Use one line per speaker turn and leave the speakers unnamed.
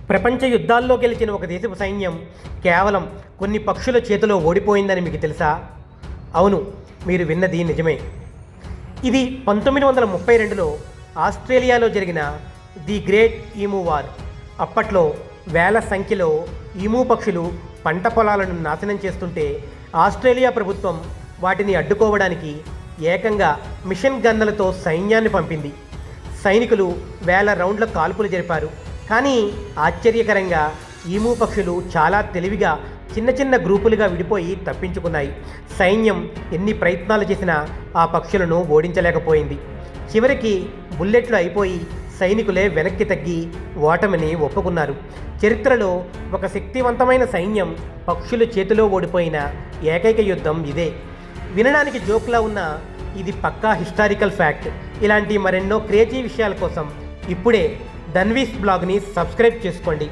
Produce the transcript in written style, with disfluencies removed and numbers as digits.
ప్రపంచ యుద్ధాల్లో గెలిచిన ఒక దేశపు సైన్యం కేవలం కొన్ని పక్షుల చేతిలో ఓడిపోయిందని మీకు తెలుసా? అవును, మీరు విన్నది నిజమే. ఇది 1932లో ఆస్ట్రేలియాలో జరిగిన ది గ్రేట్ ఈమూ వార్. అప్పట్లో వేల సంఖ్యలో ఈమూ పక్షులు పంట పొలాలను నాశనం చేస్తుంటే ఆస్ట్రేలియా ప్రభుత్వం వాటిని అడ్డుకోవడానికి ఏకంగా మిషన్ గన్నులతో సైన్యాన్ని పంపింది. సైనికులు వేల రౌండ్ల కాల్పులు జరిపారు. కానీ ఆశ్చర్యకరంగా ఈమూ పక్షులు చాలా తెలివిగా చిన్న చిన్న గ్రూపులుగా విడిపోయి తప్పించుకున్నాయి. సైన్యం ఎన్ని ప్రయత్నాలు చేసినా ఆ పక్షులను ఓడించలేకపోయింది. చివరికి బుల్లెట్లు అయిపోయి సైనికులే వెనక్కి తగ్గి ఓటమిని ఒప్పుకున్నారు. చరిత్రలో ఒక శక్తివంతమైన సైన్యం పక్షుల చేతిలో ఓడిపోయిన ఏకైక యుద్ధం ఇదే. వినడానికి జోక్లా ఉన్న ఇది పక్కా హిస్టారికల్ ఫ్యాక్ట్. ఇలాంటి మరెన్నో క్రేజీ విషయాల కోసం ఇప్పుడే ధన్వీస్ బ్లాగ్ని సబ్స్క్రైబ్ చేసుకోండి.